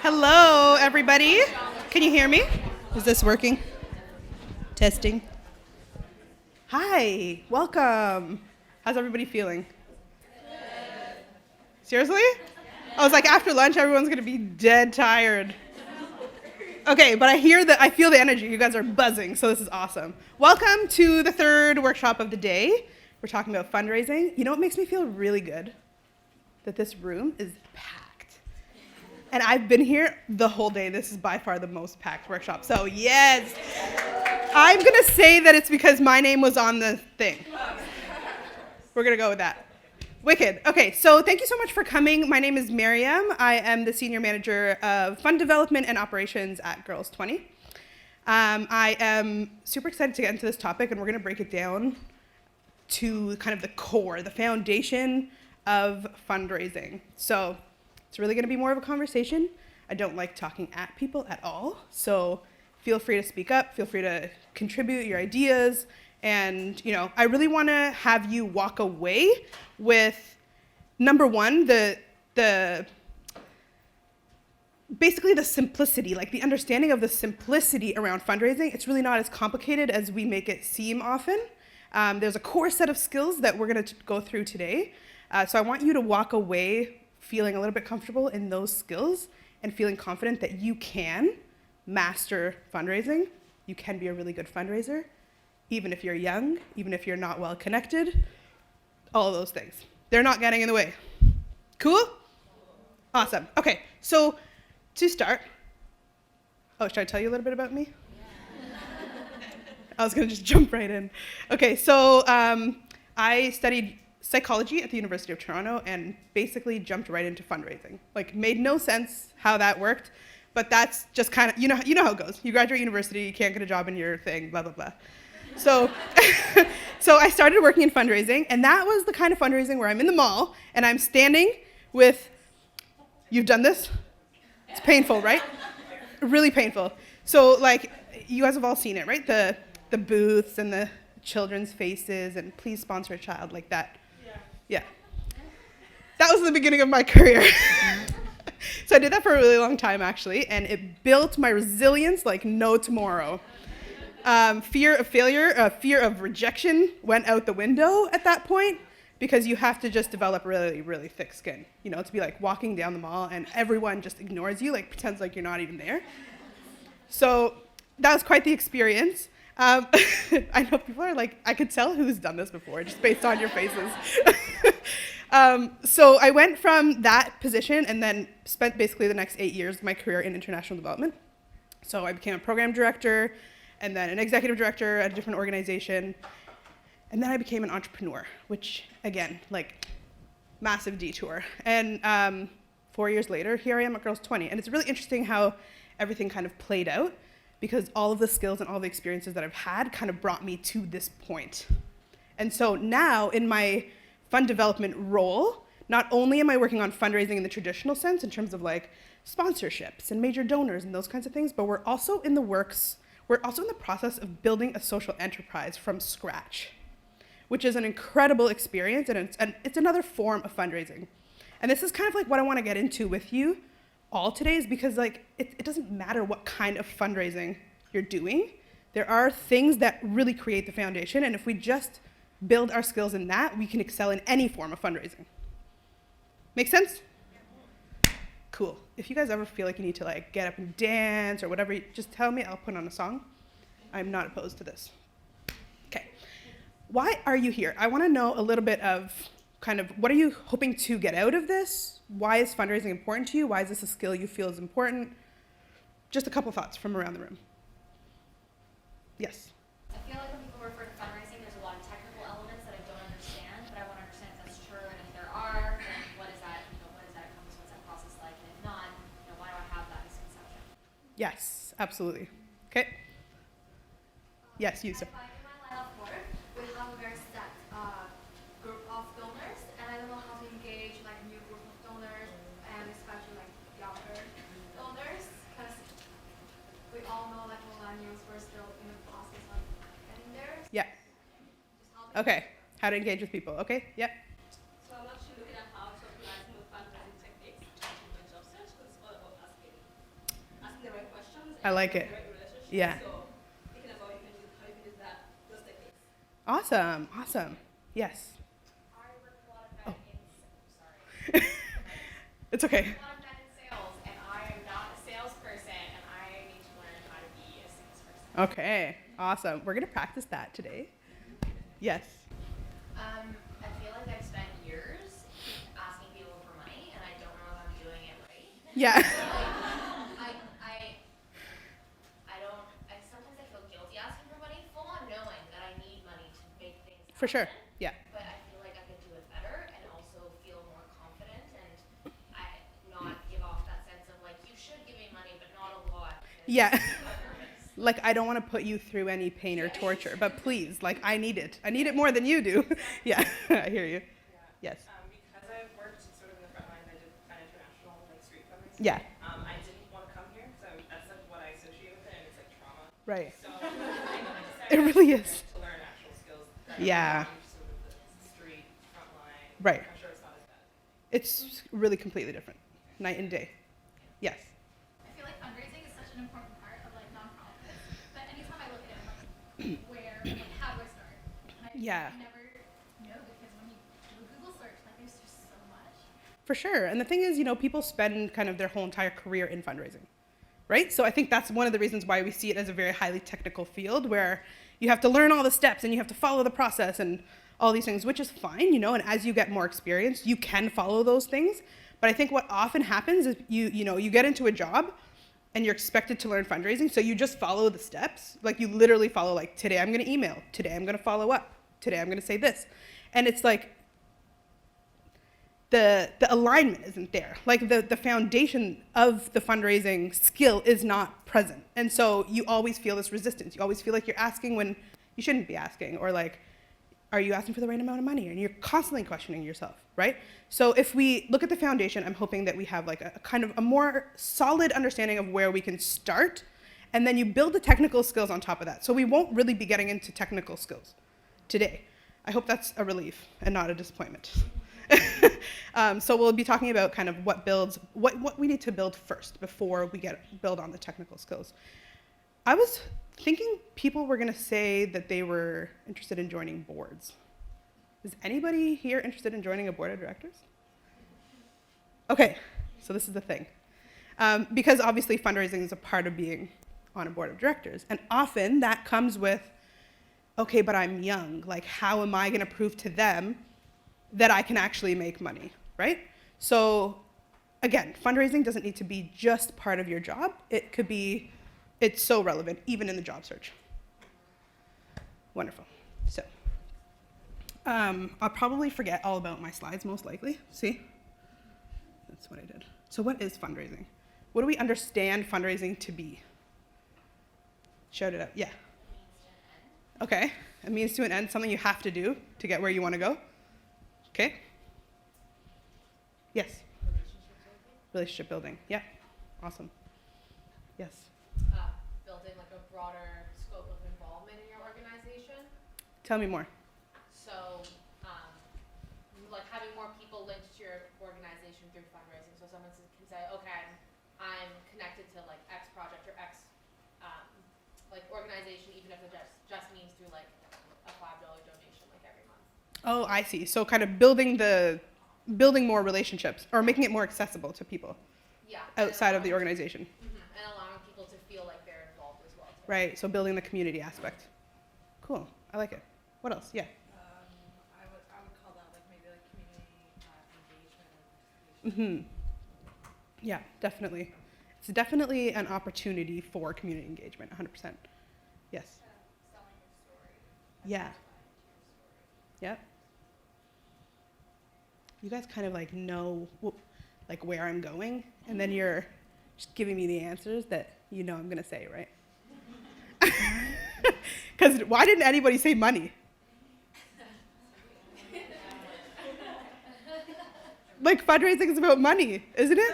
Hello, everybody. Can you hear me? Is this working? Testing. Hi, welcome. How's everybody feeling? Seriously? I was like, after lunch, everyone's gonna be dead tired. Okay, but I feel the energy. You guys are buzzing, so this is awesome. Welcome to the third workshop of the day. We're talking about fundraising. You know what makes me feel really good? That this room is packed. And I've been here the whole day. This is by far the most packed workshop. So yes, I'm gonna say that it's because my name was on the thing. We're gonna go with that. Wicked. Okay, so thank you so much for coming. My name is Miriam. I am the Senior Manager of Fund Development and Operations at Girls 20. I am super excited to get into this topic, and we're going to break it down to kind of the core, the foundation of fundraising. So it's really going to be more of a conversation. I don't like talking at people at all, so feel free to speak up, feel free to contribute your ideas. And, I really want to have you walk away with, number one, basically the simplicity, like the understanding of the simplicity around fundraising. It's really not as complicated as we make it seem often. There's a core set of skills that we're going to go through today. So I want you to walk away feeling a little bit comfortable in those skills and feeling confident that you can master fundraising. You can be a really good fundraiser, even if you're young, even if you're not well connected, all of those things. They're not getting in the way. Cool? Awesome. Okay, so to start, should I tell you a little bit about me? I was gonna just jump right in. Okay, so I studied psychology at the University of Toronto and basically jumped right into fundraising. Like, made no sense how that worked, but that's just kind of, you know how it goes. You graduate university, you can't get a job in your thing, blah, blah, blah. So I started working in fundraising, and that was the kind of fundraising where I'm in the mall, and I'm standing with, you've done this? It's painful, right? Really painful. So, like, you guys have all seen it, right? The booths and the children's faces, and please sponsor a child, like that. Yeah. That was the beginning of my career. So I did that for a really long time, actually, and it built my resilience like no tomorrow. Fear of failure, fear of rejection went out the window at that point because you have to just develop really, really thick skin. To be like walking down the mall and everyone just ignores you, like pretends like you're not even there. So that was quite the experience. I know people are like, I could tell who's done this before just based on your faces. So I went from that position and then spent basically the next 8 years of my career in international development. So I became a program director, and then an executive director at a different organization. And then I became an entrepreneur, which, again, like, massive detour. And 4 years later, here I am at Girls 20. And it's really interesting how everything kind of played out, because all of the skills and all the experiences that I've had kind of brought me to this point. And so now, in my fund development role, not only am I working on fundraising in the traditional sense, in terms of like sponsorships and major donors and those kinds of things, but we're also in the process of building a social enterprise from scratch, which is an incredible experience, and it's another form of fundraising. And this is kind of like what I want to get into with you all today, is because like it doesn't matter what kind of fundraising you're doing. There are things that really create the foundation, and if we just build our skills in that, we can excel in any form of fundraising. Make sense? Cool. If you guys ever feel like you need to like get up and dance or whatever, just tell me, I'll put on a song. I'm not opposed to this. Okay. Why are you here? I want to know a little bit of kind of what are you hoping to get out of this? Why is fundraising important to you? Why is this a skill you feel is important? Just a couple thoughts from around the room. Yes? I feel like when people refer to fundraising, there's a lot of technical elements that I don't understand, but I want to understand if that's true, and if there are, then what does that encompass, what's that process like, and if not, why do I have that misconception? Yes, absolutely. Okay. Yes, you, sir. In my line of work, we have a very set group of donors, and I don't know how to engage like a new group of donors, and especially like younger donors, because we all know like millennials, we're still in the process of getting there. Yeah. Okay. How to engage with people. Okay. Yeah. So I'm actually looking at how to apply some of fundraising techniques to job search, because it's all about asking I like it. Direct relationship. Yeah. So thinking about how you can use that, those techniques. Awesome. Awesome. Yes. I work a lot of that sorry. It's okay. A lot of that in sales, and I am not a salesperson, and I need to learn how to be a salesperson. Okay. Awesome. We're going to practice that today. Yes. I feel like I've spent years asking people for money, and I don't know if I'm doing it right. Yeah. Sometimes I feel guilty asking for money, full on knowing that I need money to make things happen. For sure. Yeah. But I feel like I could do it better and also feel more confident and not give off that sense of like, you should give me money, but not a lot. Yeah. I'm nervous. Like, I don't want to put you through any pain or torture, but please, like, I need it. I need it more than you do. Yeah. I hear you. Yeah. Yes. Because I've worked sort of in the front lines, I did kind of international like street fundraising. Yeah. I didn't want to come here, so that's like what I associate with it, and it's like trauma. Right. So I It decided really is. to learn actual skills. That Yeah. are sort of the street front line. Right. I'm sure it's not as bad. It's really completely different. Night and day. Yes. I feel like fundraising is such an important part of like nonprofits, but anytime I look at it, I'm like, how do I start? And Yeah. I never know because when you do a Google search, like there's just so much. For sure. And the thing is, people spend kind of their whole entire career in fundraising, right? So I think that's one of the reasons why we see it as a very highly technical field where you have to learn all the steps and you have to follow the process and all these things, which is fine, and as you get more experience, you can follow those things. But I think what often happens is you get into a job and you're expected to learn fundraising, so you just follow the steps. Like you literally follow, like, today I'm going to email, today I'm going to follow up, today I'm going to say this. And it's like the alignment isn't there. Like the foundation of the fundraising skill is not present. And so you always feel this resistance. You always feel like you're asking when you shouldn't be asking, or like, are you asking for the right amount of money? And you're constantly questioning yourself, right? So if we look at the foundation, I'm hoping that we have like a kind of a more solid understanding of where we can start, and then you build the technical skills on top of that. So we won't really be getting into technical skills today. I hope that's a relief and not a disappointment. So we'll be talking about kind of what we need to build first before we build on the technical skills. I was thinking people were going to say that they were interested in joining boards. Is anybody here interested in joining a board of directors? Okay, so this is the thing. Because obviously fundraising is a part of being on a board of directors. And often that comes with, okay, but I'm young. Like, how am I going to prove to them that I can actually make money, right? So again, fundraising doesn't need to be just part of your job. It's so relevant, even in the job search. Wonderful. So, I'll probably forget all about my slides, most likely. See? That's what I did. So what is fundraising? What do we understand fundraising to be? Shout it out. Yeah. Okay. A means to an end, something you have to do to get where you want to go. Okay. Yes. Relationship building. Yeah. Awesome. Yes. Building like a broader scope of involvement in your organization. Tell me more. So, like having more people linked to your organization through fundraising. So someone can say, okay, I'm connected to like X project or X like organization, even if it just means through like a $5 donation like every month. Oh, I see. So kind of building more relationships or making it more accessible to people Yeah. outside of the organization. And allowing people to feel like they're involved as well. Too. Right. So building the community aspect. Cool. I like it. What else? Yeah. I would call that like maybe like community engagement. Yeah, definitely. It's definitely an opportunity for community engagement, 100%. Yes. Selling your story. Yeah. Yep. You guys kind of like know like where I'm going, and then you're just giving me the answers that I'm going to say, right? Because why didn't anybody say money? Like, fundraising is about money, isn't it?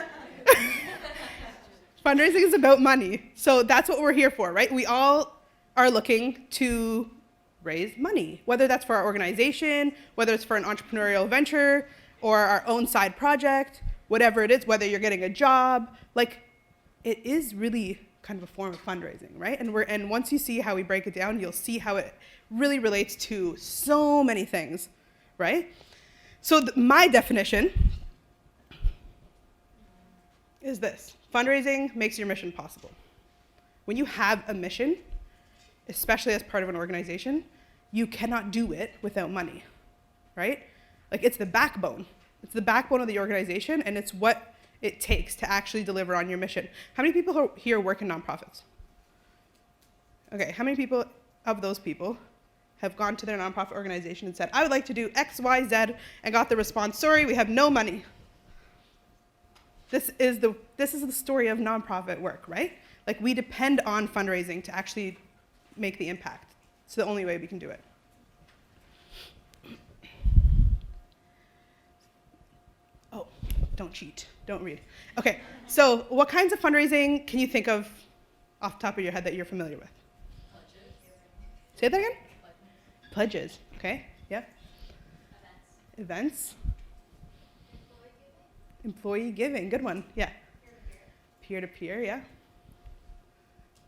Fundraising is about money. So that's what we're here for, right? We all are looking to raise money, whether that's for our organization, whether it's for an entrepreneurial venture or our own side project, whatever it is, whether you're getting a job. Like, it is really kind of a form of fundraising, right? And once you see how we break it down, you'll see how it really relates to so many things, right? So my definition is this. Fundraising makes your mission possible. When you have a mission, especially as part of an organization, you cannot do it without money, right? Like, it's the backbone. It's the backbone of the organization, and it's what it takes to actually deliver on your mission. How many people here work in nonprofits? Okay, how many people of those people have gone to their nonprofit organization and said, I would like to do X, Y, Z, and got the response, sorry, we have no money. This is the story of nonprofit work, right? Like, we depend on fundraising to actually make the impact. It's the only way we can do it. Oh, don't cheat, don't read. Okay, so what kinds of fundraising can you think of off the top of your head that you're familiar with? Pledges. Say that again? Pledges, okay, yeah. Events. Employee giving, good one, yeah. Peer-to-peer, yeah.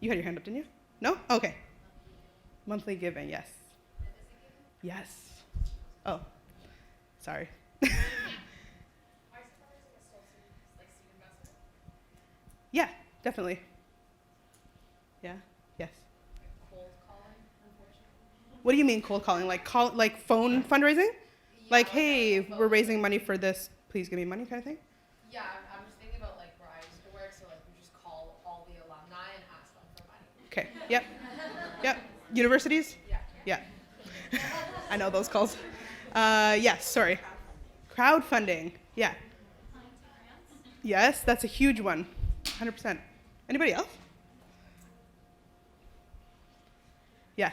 You had your hand up, didn't you? No? Okay. Monthly giving, yes. Yes. Oh, sorry. Yeah, definitely. Yeah, yes. Cold calling, unfortunately. What do you mean cold calling? Like phone fundraising? Like, hey, we're raising money for this, please give me money kind of thing? Yeah, I'm just thinking about like where I used to work, so like we just call all the alumni and ask them for money. Okay, yep. Yep. Universities? Yeah. Yeah. I know those calls. Yes, sorry. Crowdfunding, yeah. Yes, that's a huge one, 100%. Anybody else? Yeah.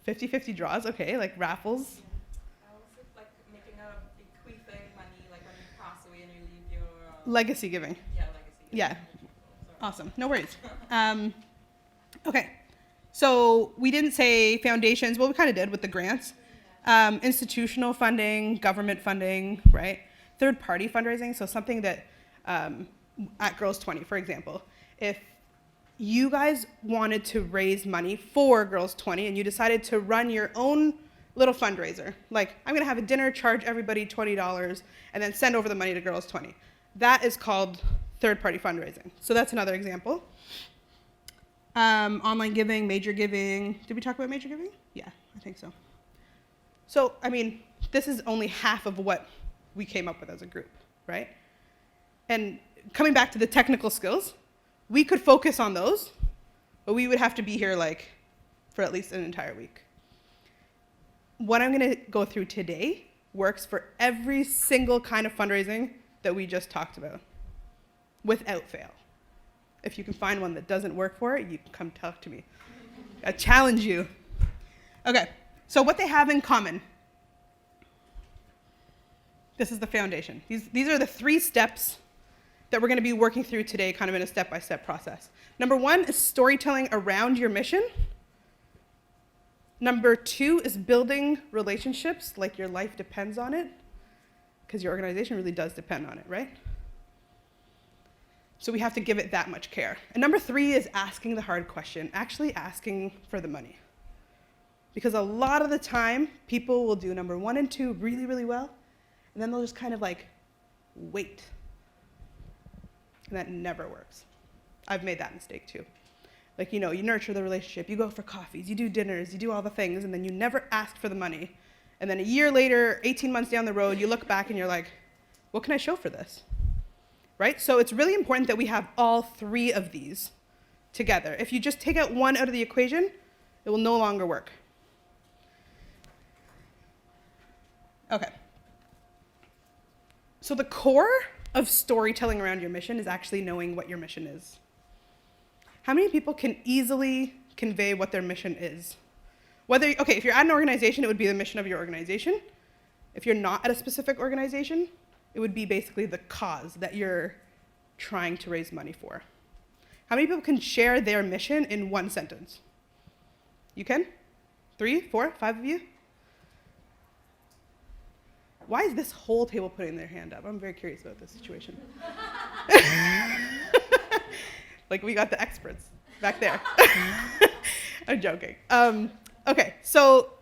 50-50 draws, okay, like raffles. Also, like making a bequeathing money, like when you pass away and you leave your Legacy giving. yeah, legacy. Yeah. Sorry. Awesome, no worries. Okay, so we didn't say foundations, well, we kind of did with the grants. Institutional funding, government funding, right? Third-party fundraising, so something that at Girls 20, for example, if you guys wanted to raise money for Girls 20 and you decided to run your own little fundraiser, like I'm gonna have a dinner, charge everybody $20, and then send over the money to Girls 20. That is called third-party fundraising. So that's another example. Online giving, major giving. Did we talk about major giving? Yeah, I think so. So, I mean, this is only half of what we came up with as a group, right? And coming back to the technical skills, we could focus on those, but we would have to be here like for at least an entire week. What I'm gonna go through today works for every single kind of fundraising that we just talked about, without fail. If you can find one that doesn't work for it, you can come talk to me. I challenge you. Okay, so what they have in common. This is the foundation. These are the 3 steps that we're going to be working through today, kind of in a step-by-step process. Number 1 is storytelling around your mission. Number 2 is building relationships like your life depends on it, because your organization really does depend on it, right? So we have to give it that much care. And number 3 is asking the hard question, actually asking for the money. Because a lot of the time, people will do number 1 and 2 really, really well, and then they'll just kind of like wait. And that never works. I've made that mistake too. Like, you know, you nurture the relationship, you go for coffees, you do dinners, you do all the things, and then you never ask for the money. And then a year later, 18 months down the road, you look back and you're like, what can I show for this? Right? So it's really important that we have all 3 of these together. If you just take out one out of the equation, it will no longer work. Okay. So the core of storytelling around your mission is actually knowing what your mission is. How many people can easily convey what their mission is? Okay, if you're at an organization, it would be the mission of your organization. If you're not at a specific organization, it would be basically the cause that you're trying to raise money for. How many people can share their mission in 1 sentence? You can? 3, 4, 5 of you? Why is this whole table putting their hand up? I'm very curious about this situation. Like, we got the experts back there. I'm joking. Okay, so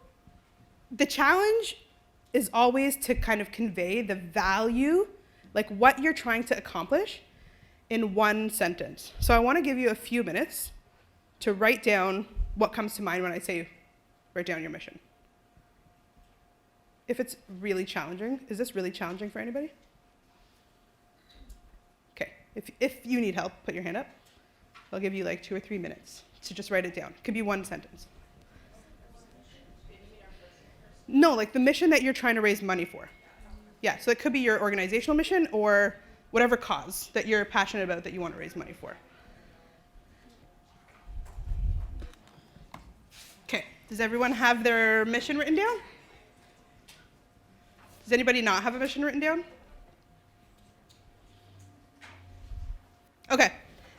the challenge is always to kind of convey the value, like what you're trying to accomplish in one sentence. So I want to give you a few minutes to write down what comes to mind when I say write down your mission. If it's really challenging, is this really challenging for anybody? Okay, if you need help, put your hand up. I'll give you like 2 or 3 minutes to just write it down. It could be one sentence. No, like the mission that you're trying to raise money for. Yeah, so it could be your organizational mission or whatever cause that you're passionate about that you want to raise money for. Okay, does everyone have their mission written down? Does anybody not have a mission written down? Okay,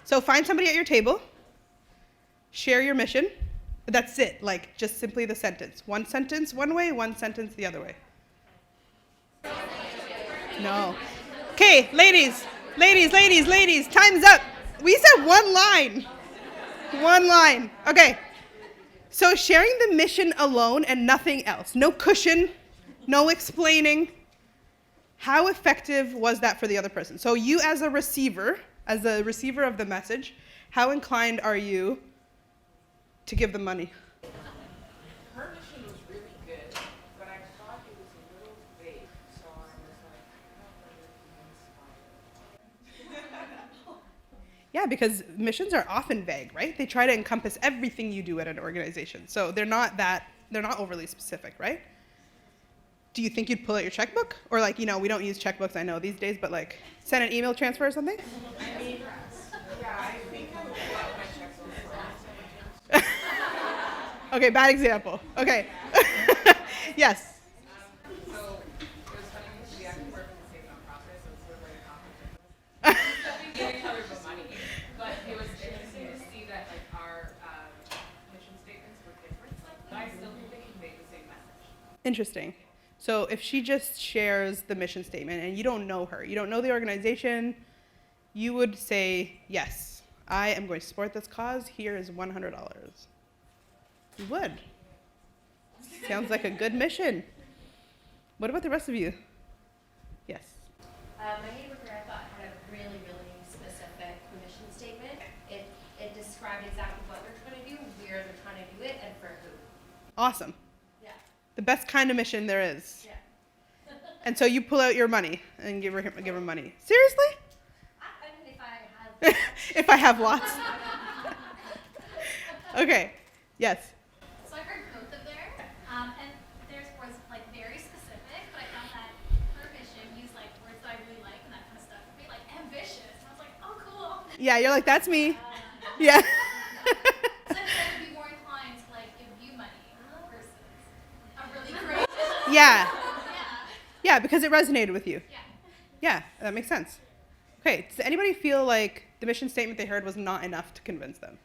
so find somebody at your table, share your mission. That's it, like just simply the sentence. One sentence one way, one sentence the other way. No. Okay, ladies, time's up. We said one line. One line. Okay, so sharing the mission alone and nothing else. No cushion, no explaining. How effective was that for the other person? So you as a receiver of the message, how inclined are you to give them money? Her mission was really good, but I thought it was a little vague, so I was like, I don't know. Yeah, because missions are often vague, right? They try to encompass everything you do at an organization. So they're not overly specific, right? Do you think you'd pull out your checkbook? Or like, we don't use checkbooks, I know these days, but like send an email transfer or something? I mean, yeah, I think I would pull out my checkbook. Okay, bad example. Okay. Yes. So it was funny because we actually work in the same nonprofit, so it's sort of like a conflict. We gave each other the money, but it was interesting to see that like our mission statements were different, but I still think they convey the same message. Interesting. So if she just shares the mission statement and you don't know her, you don't know the organization, you would say, yes, I am going to support this cause. Here is $100. You would. Sounds like a good mission. What about the rest of you? Yes. My neighbor here, I thought, had a really, really specific mission statement. It described exactly what they're trying to do, where they're trying to do it, and for who. Awesome. Yeah. The best kind of mission there is. Yeah. And so you pull out your money and give her money. Seriously? I mean, if I had. If I have lots. Okay. Yes. So I heard both of theirs, and theirs was like very specific, but I found that her mission used like words that I really like and that kind of stuff. Be like ambitious, and I was like, oh cool. Yeah, you're like, that's me. Yeah. So I think I would be more inclined to like give you money versus a really great. Yeah. Yeah. Yeah, because it resonated with you. Yeah. Yeah, that makes sense. Okay, does anybody feel like the mission statement they heard was not enough to convince them?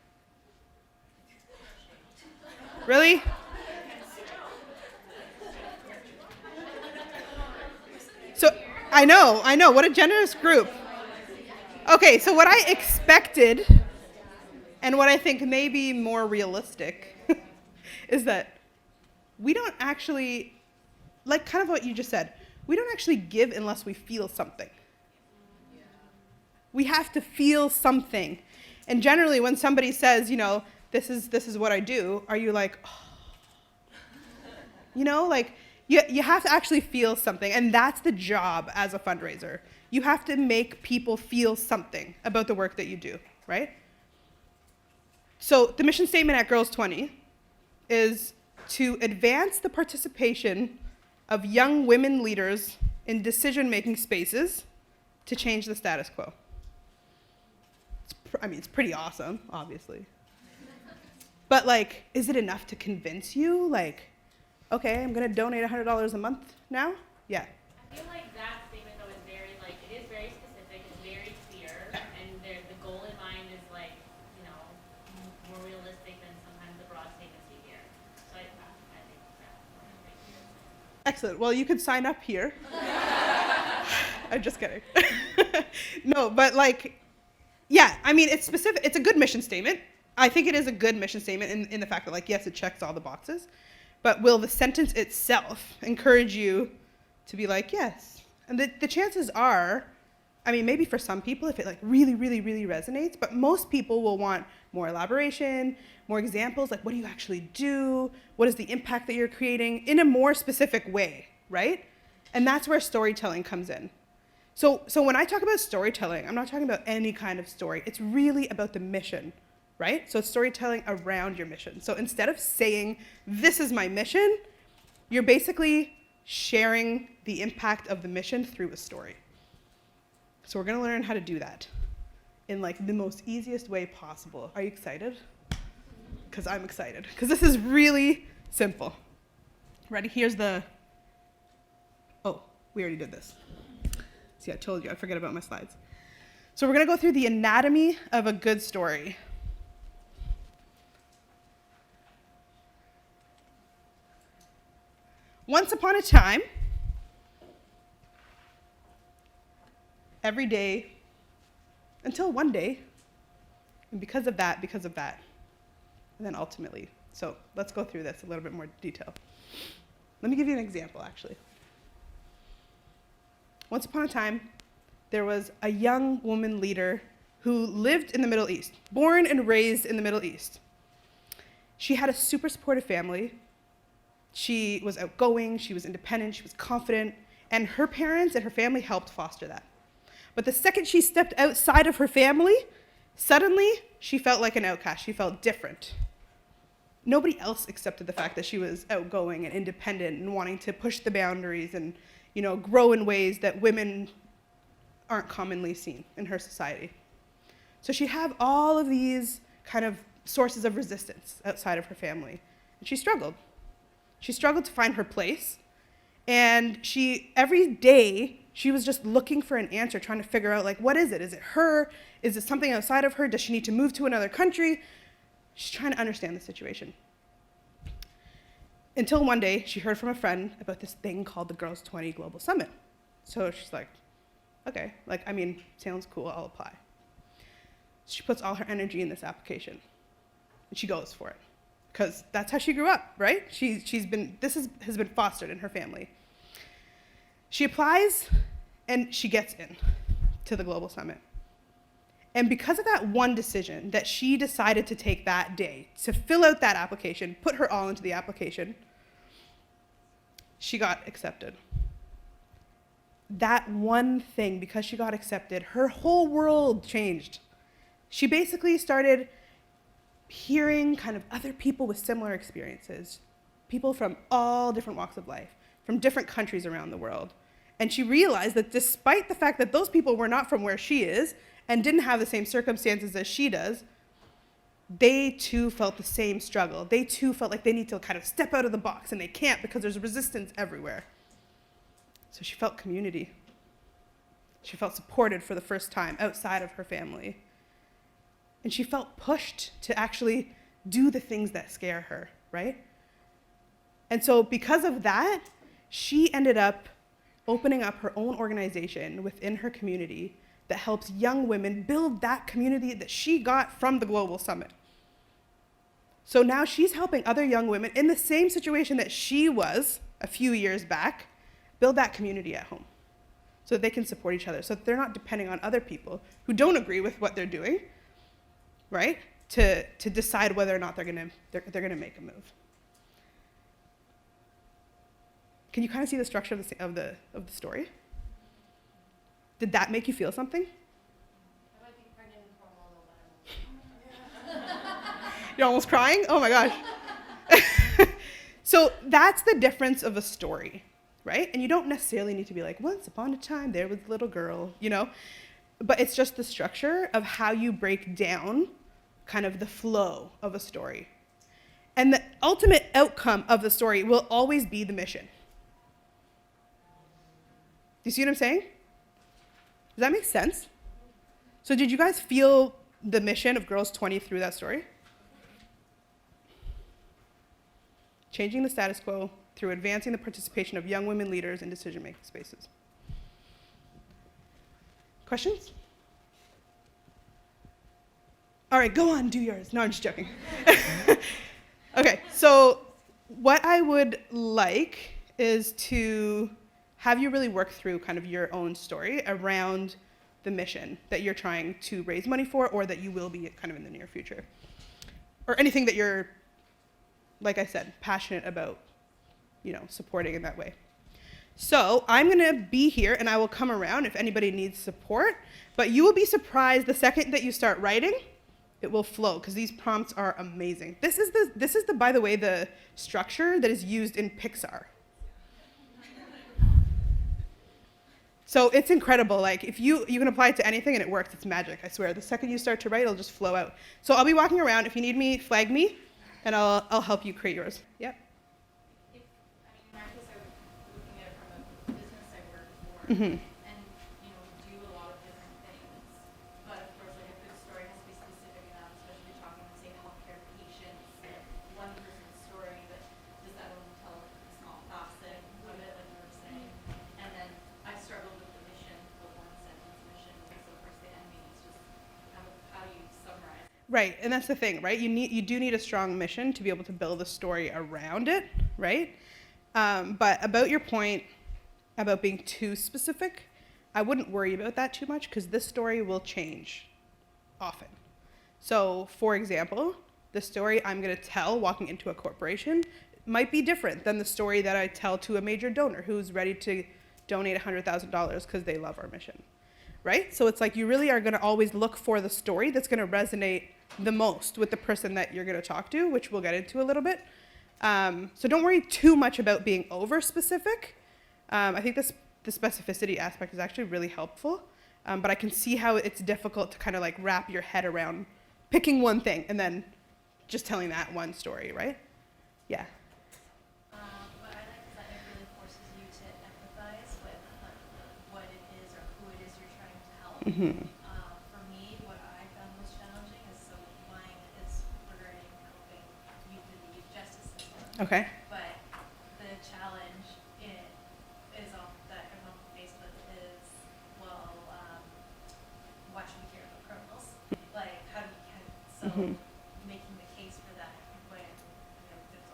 Really? So, I know, what a generous group. Okay, so what I expected, and what I think may be more realistic, is that we don't actually, like kind of what you just said, we don't actually give unless we feel something. We have to feel something. And generally when somebody says, this is what I do, are you like, oh. You have to actually feel something, and that's the job as a fundraiser. You have to make people feel something about the work that you do, right? So the mission statement at Girls 20 is to advance the participation of young women leaders in decision-making spaces to change the status quo. It's pretty awesome, obviously. But is it enough to convince you? Okay, I'm gonna donate $100 a month now? Yeah. I feel like that statement though is very it is very specific, it's very clear, and the goal in mind is more realistic than sometimes the broad statements you hear. So I think that. Excellent. Well, you could sign up here. I'm just kidding. No, but Yeah, I mean, it's specific. It's a good mission statement. I think it is a good mission statement in the fact that, like, yes, it checks all the boxes. But will the sentence itself encourage you to be like, yes? And the chances are, I mean, maybe for some people, if it like really, really, really resonates, but most people will want more elaboration, more examples, like what do you actually do? What is the impact that you're creating in a more specific way, right? And that's where storytelling comes in. So when I talk about storytelling, I'm not talking about any kind of story. It's really about the mission, right? So it's storytelling around your mission. So instead of saying, this is my mission, you're basically sharing the impact of the mission through a story. So we're gonna learn how to do that in like the most easiest way possible. Are you excited? Because I'm excited, because this is really simple. Ready? Here's the, oh, we already did this. See, I told you, I forget about my slides. So we're gonna go through the anatomy of a good story. Once upon a time, every day, until one day, and because of that, and then ultimately. So let's go through this a little bit more detail. Let me give you an example, actually. Once upon a time, there was a young woman leader who lived in the Middle East, born and raised in the Middle East. She had a super supportive family. She was outgoing, she was independent, she was confident, and her parents and her family helped foster that. But the second she stepped outside of her family, suddenly she felt like an outcast. She felt different. Nobody else accepted the fact that she was outgoing and independent and wanting to push the boundaries and, you know, grow in ways that women aren't commonly seen in her society. So she'd have all of these kind of sources of resistance outside of her family. And she struggled. She struggled to find her place. And every day, she was just looking for an answer, trying to figure out, like, what is it? Is it her? Is it something outside of her? Does she need to move to another country? She's trying to understand the situation. Until one day, she heard from a friend about this thing called the Girls 20 Global Summit. So she's like, okay, like, I mean, sounds cool, I'll apply. She puts all her energy in this application, and she goes for it. Because that's how she grew up, right? This has been fostered in her family. She applies, and she gets in to the Global Summit. And because of that one decision that she decided to take that day, to fill out that application, put her all into the application, she got accepted. That one thing, because she got accepted, her whole world changed. She basically started hearing kind of other people with similar experiences, people from all different walks of life, from different countries around the world. And she realized that despite the fact that those people were not from where she is and didn't have the same circumstances as she does, they too felt the same struggle. They too felt like they need to kind of step out of the box, and they can't because there's resistance everywhere. So she felt community. She felt supported for the first time outside of her family. And she felt pushed to actually do the things that scare her, right? And so because of that, she ended up opening up her own organization within her community that helps young women build that community that she got from the Global Summit. So now she's helping other young women in the same situation that she was a few years back, build that community at home so that they can support each other, so that they're not depending on other people who don't agree with what they're doing, right? To decide whether or not they're gonna make a move. Can you kind of see the structure of the story? Did that make you feel something? I might be pregnant and hormonal. You're almost crying? Oh my gosh. So that's the difference of a story, right? And you don't necessarily need to be like, once upon a time there was a little girl, you know? But it's just the structure of how you break down kind of the flow of a story. And the ultimate outcome of the story will always be the mission. Do you see what I'm saying? Does that make sense? So did you guys feel the mission of Girls 20 through that story? Changing the status quo through advancing the participation of young women leaders in decision-making spaces. Questions? All right, go on, do yours. No, I'm just joking. Okay, so what I would like is to have you really work through kind of your own story around the mission that you're trying to raise money for, or that you will be kind of in the near future. Or anything that you're, like I said, passionate about, supporting in that way. So I'm going to be here, and I will come around if anybody needs support, but you will be surprised the second that you start writing, it will flow, because these prompts are amazing. This is the, by the way, the structure that is used in Pixar. So it's incredible. Like, if you can apply it to anything and it works, it's magic, I swear. The second you start to write, it'll just flow out. So I'll be walking around. If you need me, flag me, and I'll help you create yours. Yep. In our case, I was looking at it from a business I work for, Mm-hmm. and, do a lot of different things. But of course, like, a good story has to be specific enough, especially talking to, say, healthcare patients. One person's story, but does that only tell a small facet of it, like you were saying? And then I struggled with the mission, the one-sentence mission, because of course the ending is just how do you summarize? Right, and that's the thing, right? You do need a strong mission to be able to build a story around it, right? But about your point about being too specific, I wouldn't worry about that too much, because this story will change often. So, for example, the story I'm going to tell walking into a corporation might be different than the story that I tell to a major donor who's ready to donate $100,000 because they love our mission, right? So it's like you really are going to always look for the story that's going to resonate the most with the person that you're going to talk to, which we'll get into a little bit. So don't worry too much about being over specific. I think the specificity aspect is actually really helpful, but I can see how it's difficult to kind of like wrap your head around picking one thing and then just telling that one story, right? Yeah. What I like is that it really forces you to empathize with what it is or who it is you're trying to help. Mm-hmm. For me, what I found most challenging is mine is regarding helping youth in the youth justice system. Okay. But the challenge is all that everyone faced with is, why should we care about criminals? Like, how do we Mm-hmm. making the case for that when there's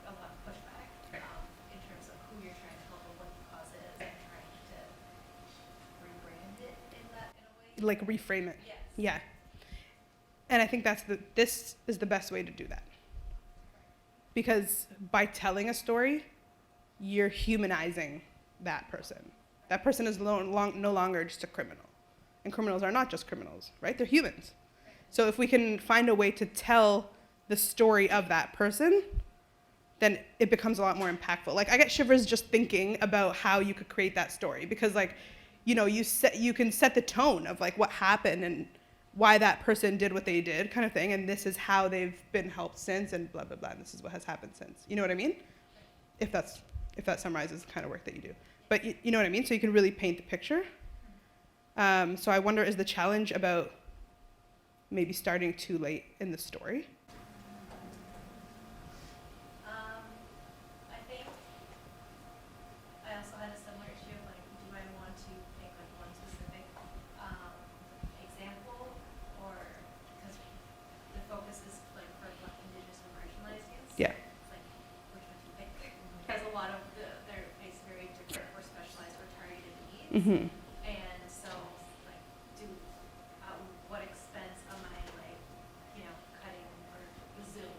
a lot of pushback in terms of who you're trying to help and what the cause is, and trying to rebrand it in a way. Like reframe it. Yes. Yeah. And I think this is the best way to do that. Because by telling a story, you're humanizing that person. That person is no longer just a criminal. And criminals are not just criminals, right? They're humans. So if we can find a way to tell the story of that person, then it becomes a lot more impactful. Like, I get shivers just thinking about how you could create that story, because like, you can set the tone of like what happened and why that person did what they did, kind of thing, and this is how they've been helped since, and blah blah blah, and this is what has happened since. You know what I mean? If that summarizes the kind of work that you do. But you know what I mean? So you can really paint the picture. So I wonder, is the challenge about maybe starting too late in the story? I think I also had a similar issue of like, do I want to pick like one specific example, or because the focus is like for Black, Indigenous, and marginalized youths. Yeah. It's like, which one do you pick? Because a lot of their face very different or specialized or targeted needs. Mm-hmm. And so, like, what expense am I, like, cutting or Zoom?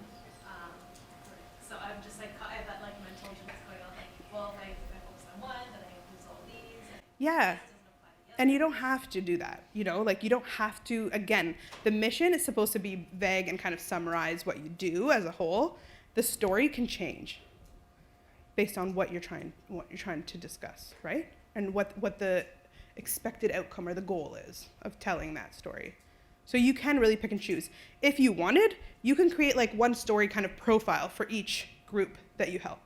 So I'm just like, I have that like mental gymnast going on, like, well, if I focus on one, then I lose all these. And Yeah. this doesn't apply to the other. And you don't have to do that, like you don't have to, again, the mission is supposed to be vague and kind of summarize what you do as a whole. The story can change based on what you're trying to discuss, right? And what the expected outcome or the goal is of telling that story. So you can really pick and choose. If you wanted, you can create like one story kind of profile for each group that you help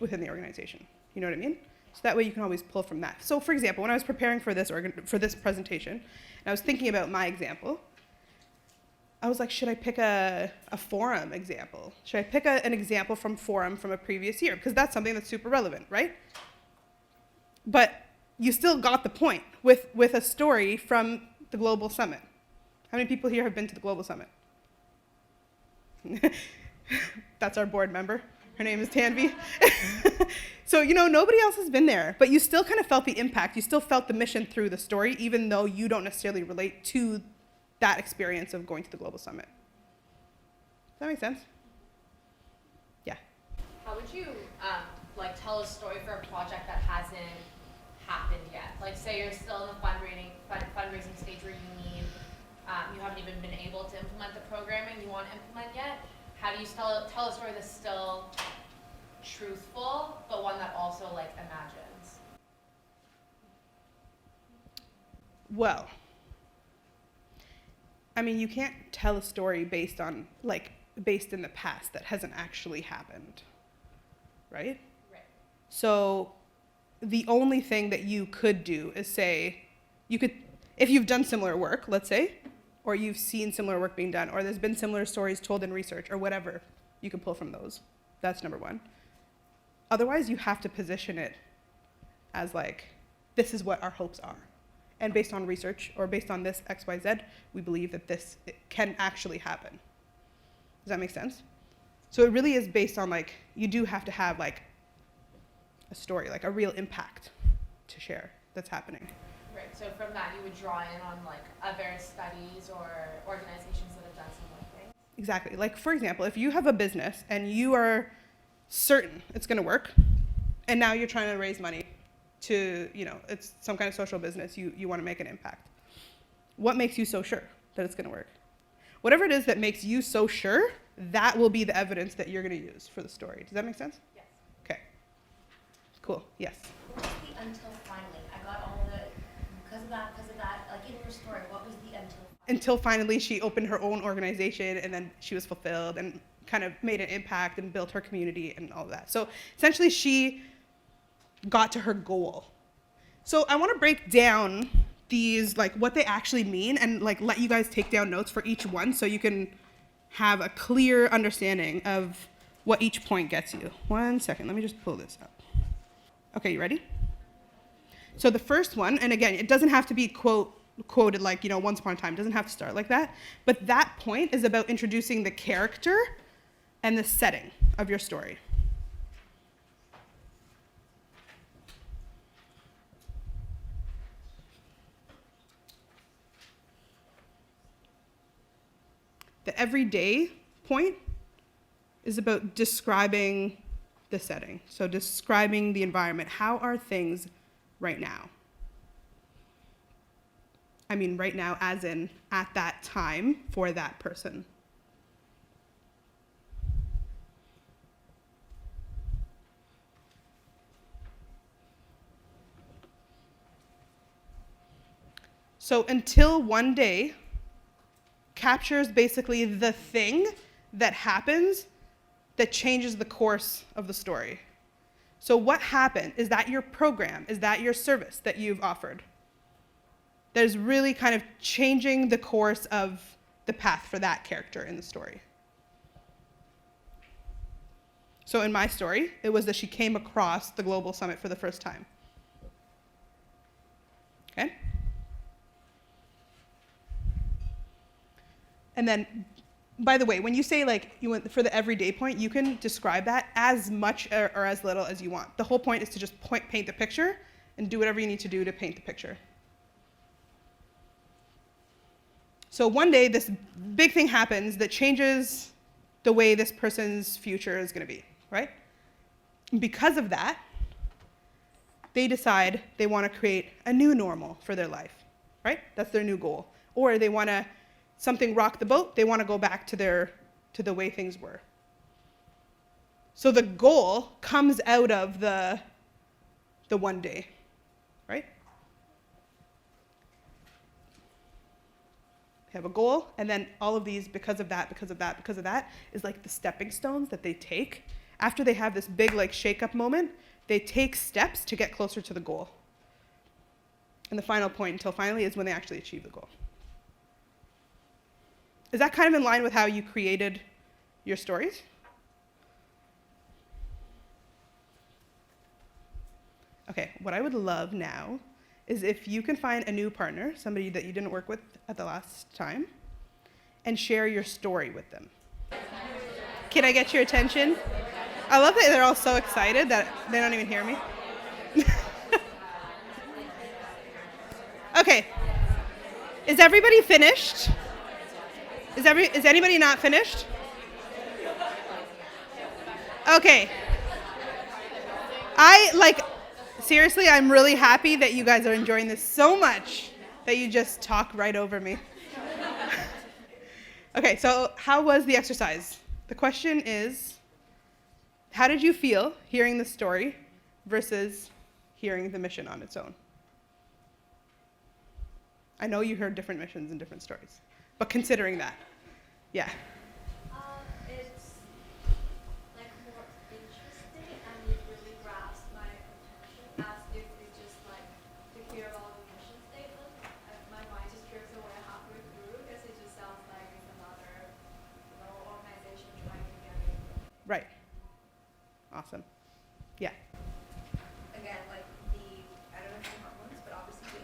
within the organization. You know what I mean? So that way you can always pull from that. So for example, when I was preparing for this presentation, and I was thinking about my example, I was like, should I pick a forum example? Should I pick an example from forum from a previous year? Because that's something that's super relevant, right? But you still got the point with a story from the Global Summit How many people here have been to the Global Summit? That's our board member. Her name is Tanvi. So, nobody else has been there, but you still kind of felt the impact. You still felt the mission through the story, even though you don't necessarily relate to that experience of going to the Global Summit. Does that make sense? Yeah. How would you tell a story for a project that hasn't happened yet? Like, say you're still in the fundraising stage where you haven't even been able to implement the programming you want to implement yet. How do you tell a story that's still truthful, but one that also imagines? Well, I mean, you can't tell a story based in the past that hasn't actually happened, right? Right. So the only thing that you could do is say, if you've done similar work, let's say, or you've seen similar work being done, or there's been similar stories told in research, or whatever, you can pull from those. That's number one. Otherwise, you have to position it as this is what our hopes are. And based on research, or based on this XYZ, we believe that this can actually happen. Does that make sense? So it really is based on you do have to have a story, a real impact to share that's happening. Right, so from that you would draw in on other studies or organizations that have done similar things? Exactly. For example, if you have a business and you are certain it's going to work, and now you're trying to raise money to, it's some kind of social business, you want to make an impact. What makes you so sure that it's going to work? Whatever it is that makes you so sure, that will be the evidence that you're going to use for the story. Does that make sense? Yes. Okay. Cool. Yes. What was the until finally? I got all the, because of that, in your story, what was the until finally? Until finally she opened her own organization, and then she was fulfilled and kind of made an impact and built her community and all of that. So essentially she got to her goal. So I want to break down these, what they actually mean, and let you guys take down notes for each one so you can have a clear understanding of what each point gets you. 1 second, let me just pull this up. Okay, you ready? So the first one, and again, it doesn't have to be quoted once upon a time, it doesn't have to start like that, but that point is about introducing the character and the setting of your story. The everyday point is about describing the setting. So describing the environment. How are things right now? I mean right now as in at that time for that person. So until one day captures basically the thing that happens that changes the course of the story. So what happened? Is that your program? Is that your service that you've offered? That is really kind of changing the course of the path for that character in the story. So in my story, it was that she came across the Global Summit for the first time. Okay? And then, by the way, when you say you went for the everyday point, you can describe that as much or as little as you want. The whole point is to just paint the picture and do whatever you need to do to paint the picture. So one day, this big thing happens that changes the way this person's future is going to be, right? And because of that, they decide they want to create a new normal for their life, right? That's their new goal. Or they want to something rock the boat, they want to go back to the way things were. So the goal comes out of the one day, right? They have a goal, and then all of these, because of that, is the stepping stones that they take. After they have this big shake-up moment, they take steps to get closer to the goal. And the final point, until finally, is when they actually achieve the goal. Is that kind of in line with how you created your stories? Okay, what I would love now is if you can find a new partner, somebody that you didn't work with at the last time, and share your story with them. Can I get your attention? I love that they're all so excited that they don't even hear me. Okay. Is everybody finished? Is anybody not finished? Okay. Seriously, I'm really happy that you guys are enjoying this so much that you just talk right over me. Okay, so how was the exercise? The question is, how did you feel hearing the story versus hearing the mission on its own? I know you heard different missions and different stories, but considering that, yeah. It's like more interesting and it really grabs my attention as if it's just like to hear about the mission statement. My mind just drifts away halfway through because it just sounds like it's another organization trying to get it. Right. Awesome. Yeah. Again, like I don't know if it's hormones, but obviously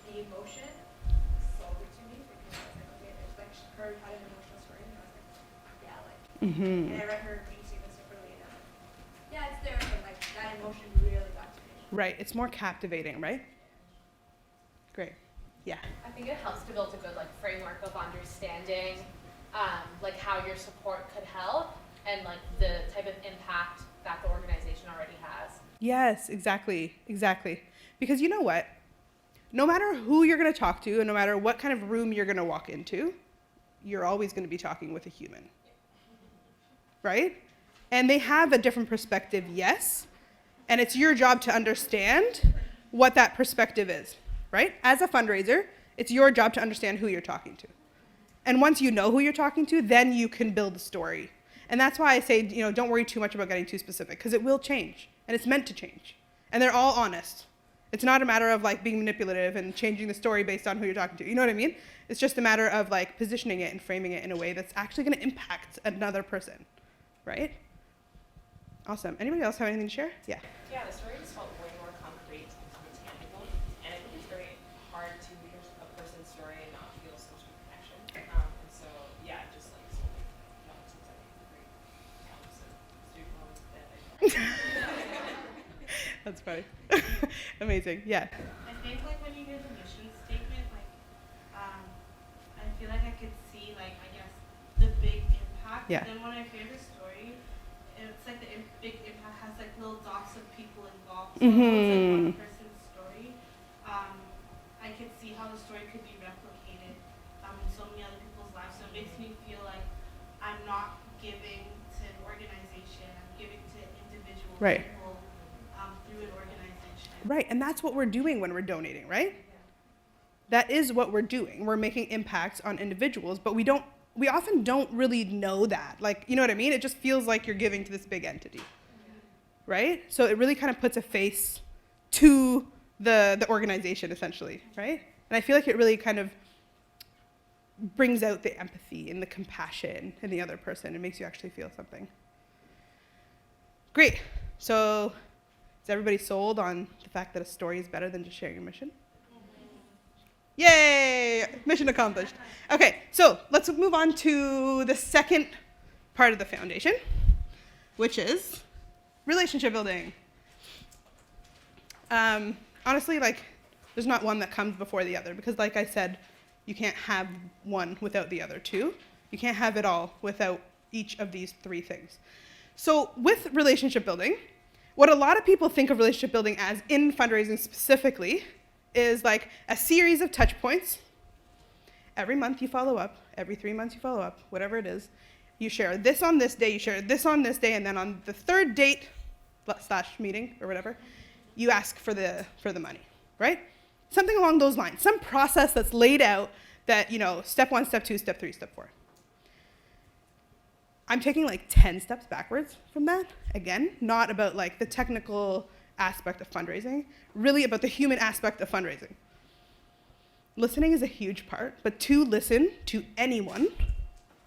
the emotion sold it to me because I was like, okay, there's like her had an emotional story and I was like, yeah, like, Mm-hmm. and I read her mission statement separately and I'm like, yeah, it's there, but like that emotion really got to me. Right. It's more captivating, right? Great. Yeah. I think it helps to build a good like framework of understanding like how your support could help and like the type of impact that the organization already has. Yes, exactly. Because you know what? No matter who you're going to talk to and no matter what kind of room you're going to walk into, you're always going to be talking with a human. Right? And they have a different perspective, yes. And it's your job to understand what that perspective is, right? As a fundraiser, it's your job to understand who you're talking to. And once you know who you're talking to, then you can build a story. And that's why I say, don't worry too much about getting too specific, because it will change, and it's meant to change. And they're all honest. It's not a matter of like being manipulative and changing the story based on who you're talking to. You know what I mean? It's just a matter of like positioning it and framing it in a way that's actually going to impact another person, right? Awesome. Anybody else have anything to share? Yeah. Yeah, the story just felt way more concrete and tangible, and I think it's very hard to hear a person's story and not feel some sort of connection. And so, yeah, just like so, that seems like a great student loans that That's funny. Amazing. Yeah. I think like when you hear the mission statement, like I feel like I could see like I guess the big impact. Yeah. Then when I hear the story, it's like the big impact has like little dots of people involved. So it's like one person's story. I could see how the story could be replicated in so many other people's lives. So it makes me feel like I'm not giving to an organization. I'm giving to individual Right. people through an organization. Right. And that's what we're doing when we're donating, right? That is what we're doing. We're making impacts on individuals, but we often don't really know that. Like, you know what I mean? It just feels like you're giving to this big entity, right? So it really kind of puts a face to the organization, essentially, right? And I feel like it really kind of brings out the empathy and the compassion in the other person. It makes you actually feel something. Great. So is everybody sold on the fact that a story is better than just sharing your mission? Yay! Mission accomplished. Okay, so let's move on to the second part of the foundation, which is relationship building. Honestly, like, there's not one that comes before the other, because like I said, you can't have one without the other two. You can't have it all without each of these three things. So with relationship building, what a lot of people think of relationship building as in fundraising specifically is like a series of touch points. Every month you follow up, every 3 months you follow up, whatever it is. You share this on this day, you share this on this day, and then on the third date / meeting or whatever, you ask for the money, right? Something along those lines, some process that's laid out that, step 1, step 2, step 3, step 4. I'm taking like 10 steps backwards from that. Again, not about like the technical aspect of fundraising, really about the human aspect of fundraising. Listening is a huge part, but to listen to anyone,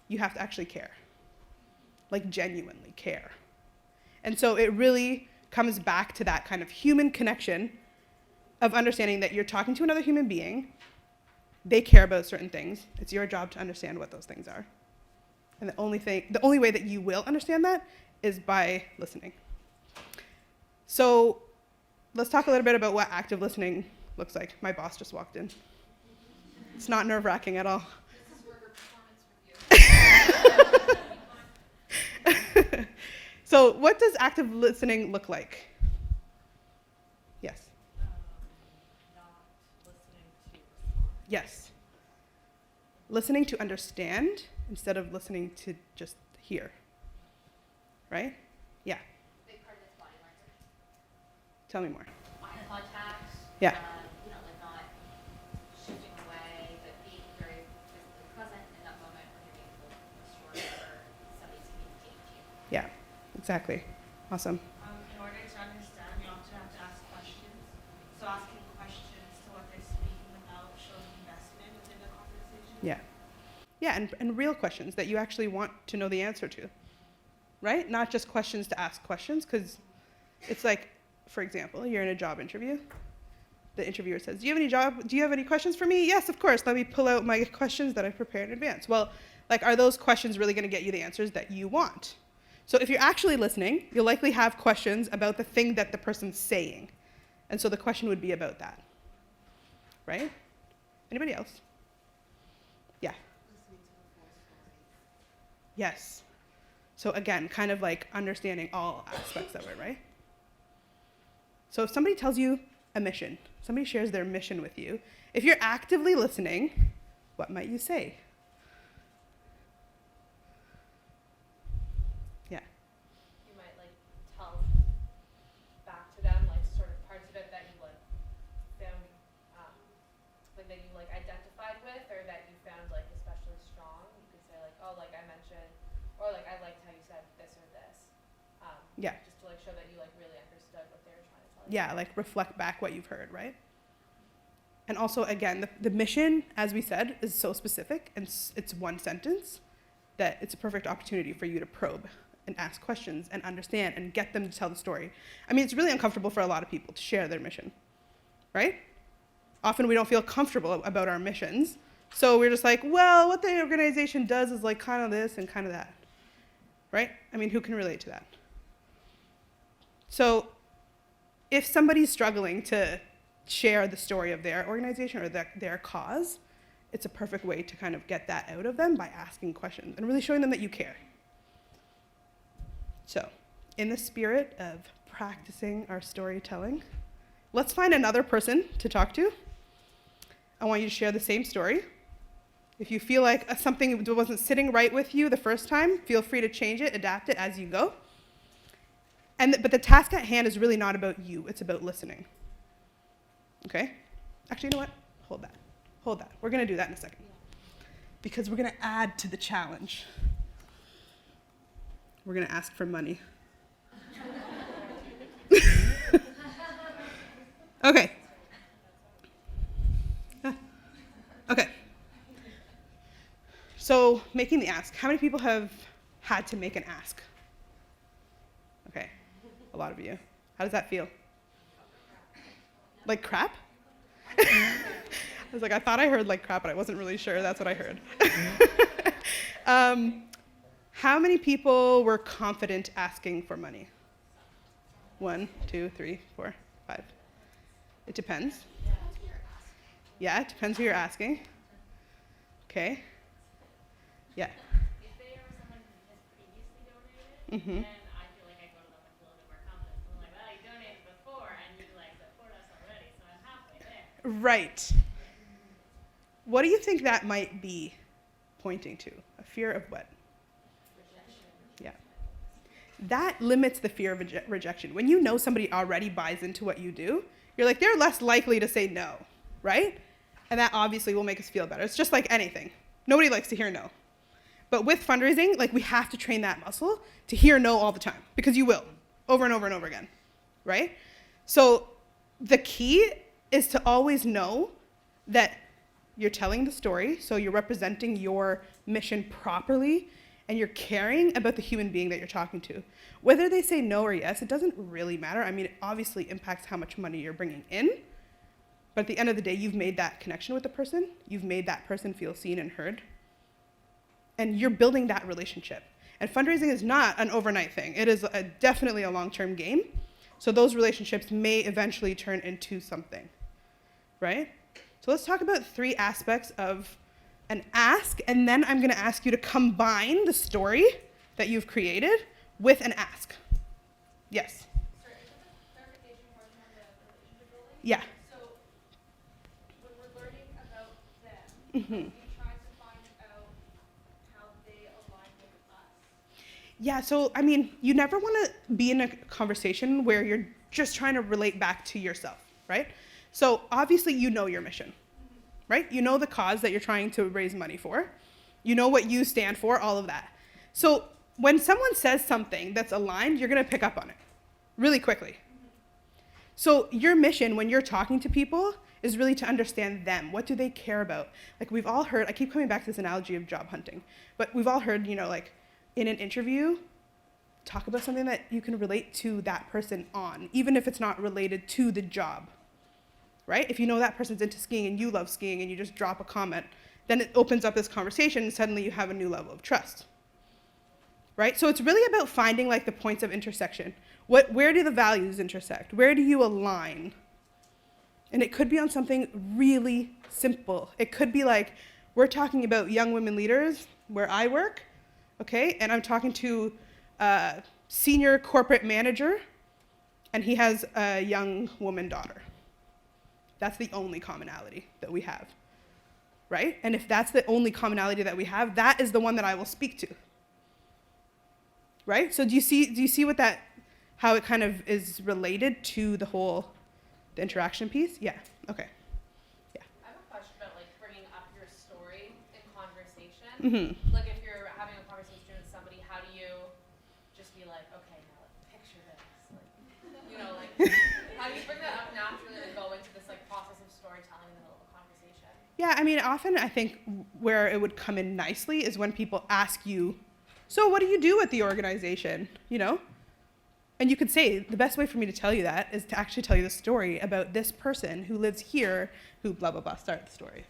you have to actually care, like genuinely care. And so it really comes back to that kind of human connection of understanding that you're talking to another human being They care about certain things. It's your job to understand what those things are. And the only way that you will understand that is by listening. So let's talk a little bit about what active listening looks like. My boss just walked in. It's not nerve-wracking at all. This is worker performance review. So what does active listening look like? Yes. Not listening to respond. Yes. Listening to understand instead of listening to just hear. Right? Yeah. Big part of this body language. Tell me more. Eye contact. Yeah. You know, like not shifting away, but being very physically present in that moment when you're being told a story or somebody's communicating to you. Yeah. Exactly. Awesome. In order to understand, you also have to ask questions. So asking questions to what they're speaking about shows investment within the conversation. Yeah. Yeah, and real questions that you actually want to know the answer to. Right? Not just questions to ask questions, because it's like, for example, you're in a job interview. The interviewer says, do you have any questions for me? Yes, of course. Let me pull out my questions that I prepared in advance. Well, like, are those questions really going to get you the answers that you want? So if you're actually listening, you'll likely have questions about the thing that the person's saying. And so the question would be about that. Right? Anybody else? Yeah. Yes. So again, kind of like understanding all aspects of it, right? So if somebody tells you a mission, somebody shares their mission with you, if you're actively listening, what might you say? Yeah. You might like tell back to them like sort of parts of it that you like found like that you like identified with or that you found like especially strong. You could say like, oh, like I mentioned, or like I liked how you said this or this. Yeah. Just to like show that you like really understood what they were trying to tell you. Yeah, like reflect back what you've heard, right? And also, again, the mission, as we said, is so specific and it's one sentence that it's a perfect opportunity for you to probe and ask questions and understand and get them to tell the story. I mean, it's really uncomfortable for a lot of people to share their mission, right? Often we don't feel comfortable about our missions. So we're just like, well, what the organization does is like kind of this and kind of that, right? I mean, who can relate to that? So if somebody's struggling to share the story of their organization or their cause, it's a perfect way to kind of get that out of them by asking questions and really showing them that you care. So, in the spirit of practicing our storytelling, let's find another person to talk to. I want you to share the same story. If you feel like something wasn't sitting right with you the first time, feel free to change it, adapt it as you go. But the task at hand is really not about you, it's about listening. Okay? Actually, you know what? Hold that. We're going to do that in a second. Because we're going to add to the challenge. We're going to ask for money. Okay. Okay. So, making the ask. How many people have had to make an ask? Okay. A lot of you. How does that feel? Like crap? I was like, I thought I heard like crap, but I wasn't really sure. That's what I heard. How many people were confident asking for money? 1, 2, 3, 4, 5. It depends. Yeah, it depends who you're asking. Okay. Yeah. If they are someone who has previously donated, then I feel like I go to them with a little bit more confidence. I'm like, well, you donated before and you like support us already, so I'm halfway there. Right. What do you think that might be pointing to? A fear of what? Yeah. That limits the fear of rejection. When you know somebody already buys into what you do, you're like, they're less likely to say no, right? And that obviously will make us feel better. It's just like anything. Nobody likes to hear no. But with fundraising, like we have to train that muscle to hear no all the time, because you will, over and over and over again, right? So the key is to always know that you're telling the story, so you're representing your mission properly, and you're caring about the human being that you're talking to. Whether they say no or yes, it doesn't really matter. I mean, it obviously impacts how much money you're bringing in, But at the end of the day, you've made that connection with the person. You've made that person feel seen and heard. And you're building that relationship. And fundraising is not an overnight thing. It is definitely a long-term game. So those relationships may eventually turn into something, right? So let's talk about 3 aspects of an ask, and then I'm gonna ask you to combine the story that you've created with an ask. Yes? Sorry, just a clarification portion on the relationship building. Yeah. So, when we're learning about them, Mm-hmm. we try to find out how they align with us. Yeah, so I mean, you never want to be in a conversation where you're just trying to relate back to yourself, right? So obviously you know your mission, right? You know the cause that you're trying to raise money for. You know what you stand for, all of that. So when someone says something that's aligned, you're going to pick up on it really quickly. So your mission when you're talking to people is really to understand them. What do they care about? Like we've all heard, I keep coming back to this analogy of job hunting, but we've all heard, like in an interview, talk about something that you can relate to that person on, even if it's not related to the job, right? If you know that person's into skiing and you love skiing and you just drop a comment, then it opens up this conversation and suddenly you have a new level of trust, right? So it's really about finding like the points of intersection. Where do the values intersect? Where do you align? And it could be on something really simple. It could be like, we're talking about young women leaders where I work, okay? And I'm talking to a senior corporate manager, and he has a young woman daughter. That's the only commonality that we have, right? And if that's the only commonality that we have, that is the one that I will speak to, right? So do you see what that, how it kind of is related to the interaction piece? Yeah, okay. Yeah. I have a question about like bringing up your story in conversation. Mm-hmm. Like if you're having a conversation with somebody, how do you just be like, okay, now like, picture this, like, like how do you bring that up naturally and go into this like process of storytelling in the middle of a conversation? Yeah, I mean, often I think where it would come in nicely is when people ask you, so what do you do at the organization, And you could say, the best way for me to tell you that is to actually tell you the story about this person who lives here, who blah, blah, blah, start the story,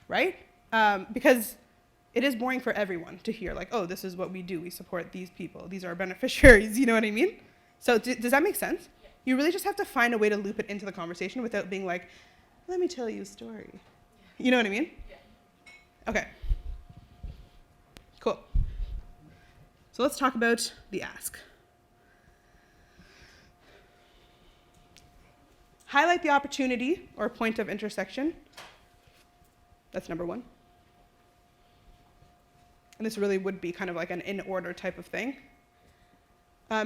right? Because it is boring for everyone to hear, like, oh, this is what we do. We support these people. These are our beneficiaries, you know what I mean? So does that make sense? Yeah. You really just have to find a way to loop it into the conversation without being like, let me tell you a story. You know what I mean? Yeah. Okay. Cool. So let's talk about the ask. Highlight the opportunity or point of intersection. That's number 1. And this really would be kind of like an in-order type of thing.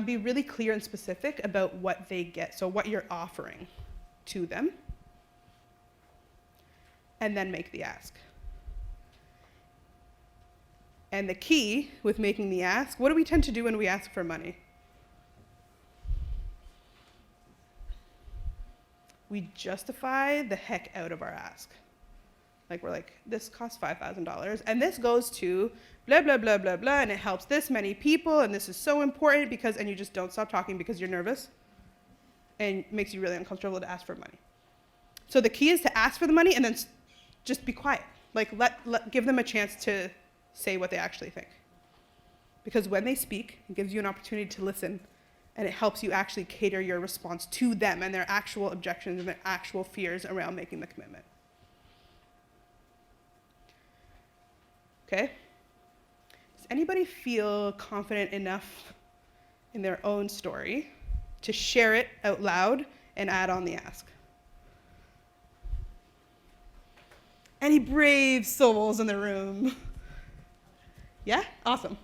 Be really clear and specific about what they get, so what you're offering to them. And then make the ask. And the key with making the ask, what do we tend to do when we ask for money? We justify the heck out of our ask. Like we're like, this costs $5,000, and this goes to blah, blah, blah, blah, blah, and it helps this many people, and this is so important because, and you just don't stop talking because you're nervous, and it makes you really uncomfortable to ask for money. So the key is to ask for the money and then just be quiet. Like give them a chance to say what they actually think. Because when they speak, it gives you an opportunity to listen, and it helps you actually cater your response to them and their actual objections and their actual fears around making the commitment. Okay? Does anybody feel confident enough in their own story to share it out loud and add on the ask? Any brave souls in the room? Yeah? Awesome.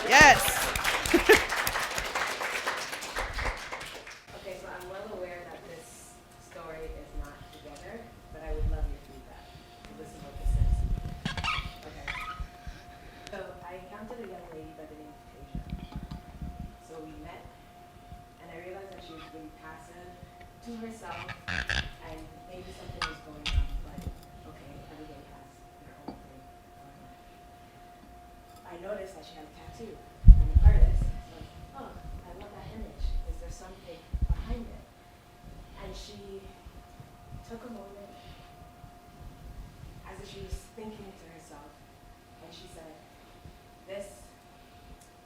Yes. Okay, so I'm well aware that this story is not together, but I would love your feedback. This is what this is. Okay. So I encountered a young lady by the name of Tasia. So we met, and I realized that she was really passive to herself, and maybe something was going on, but okay, everybody has their own thing. I noticed that she had a tattoo on her moment as if she was thinking to herself, and she said, "This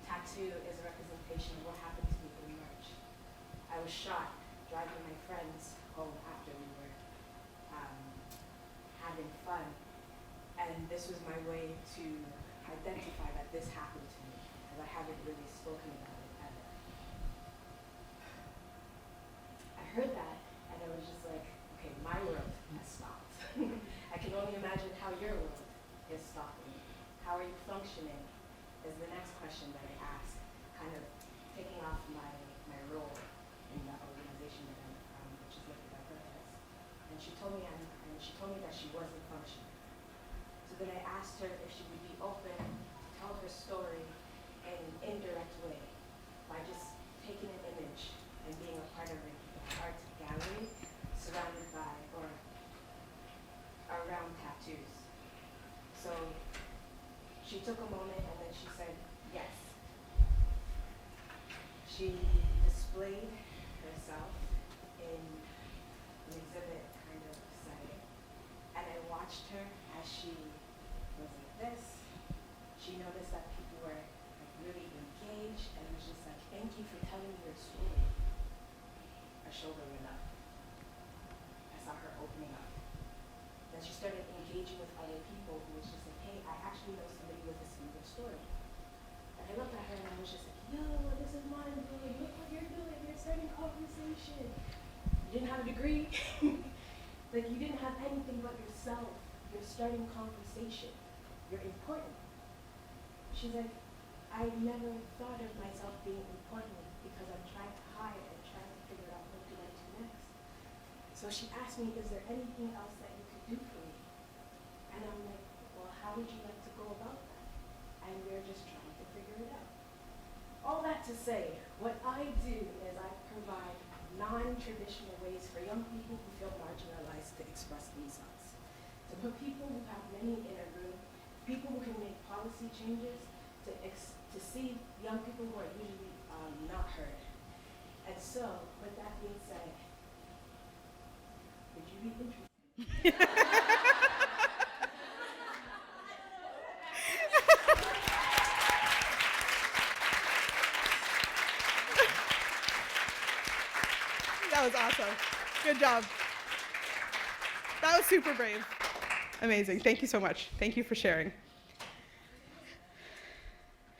tattoo is a representation of what happened to me in March. I was shot driving my friends home after we were having fun, and this was my way to identify that this happened to me, because I haven't really spoken about it ever." I heard that, and I was just like, okay, my world has stopped. I can only imagine how your world is stopping. How are you functioning is the next question that I ask, kind of taking off my role in the organization that which is lifted by purpose. And she told me that she wasn't functioning. So then I asked her if she would be open to tell her story in an indirect way, by just taking an image and being a part of an art gallery surrounded by or around tattoos. So she took a moment and then she said yes. She displayed herself in an exhibit kind of setting, and I watched her as she was like this. She noticed that people were like really engaged and was just like, "Thank you for telling me your story." Her shoulder went up. I saw her opening up. Then she started engaging with other people who was just like, "Hey, I actually know somebody with a similar story." And I looked at her and I was just like, "Yo, this is mind-blowing. Look what you're doing. You're starting conversation. You didn't have a degree. Like, you didn't have anything but yourself. You're starting conversation. You're important." She's like, "I never thought of myself being important because I'm trying to hide and trying to figure out what do I do next." So she asked me, "Is there anything else that you could do for me?" And I'm like, "Well, how would you like to go about that?" And we're just trying to figure it out. All that to say, what I do is I provide non-traditional ways for young people who feel marginalized to express themselves. To put people who have many in a room, people who can make policy changes, to see young people who are usually not heard. And so, with that being said, would you be interested? That was awesome. Good job. That was super brave. Amazing. Thank you so much. Thank you for sharing.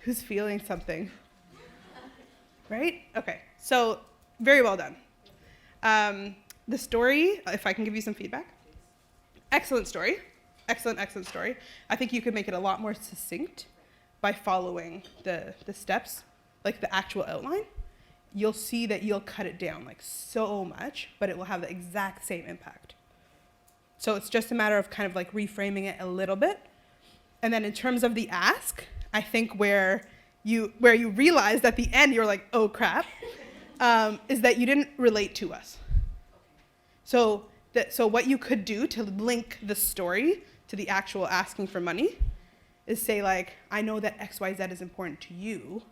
Who's feeling something? Right? Okay. So, very well done. The story, if I can give you some feedback. Excellent story. Excellent story. I think you could make it a lot more succinct by following the steps, like the actual outline. You'll see that you'll cut it down like so much, but it will have the exact same impact. So it's just a matter of kind of like reframing it a little bit. And then in terms of the ask, I think where you realized at the end, you're like, oh crap, is that you didn't relate to us. So what you could do to link the story to the actual asking for money is say like, I know that XYZ is important to you.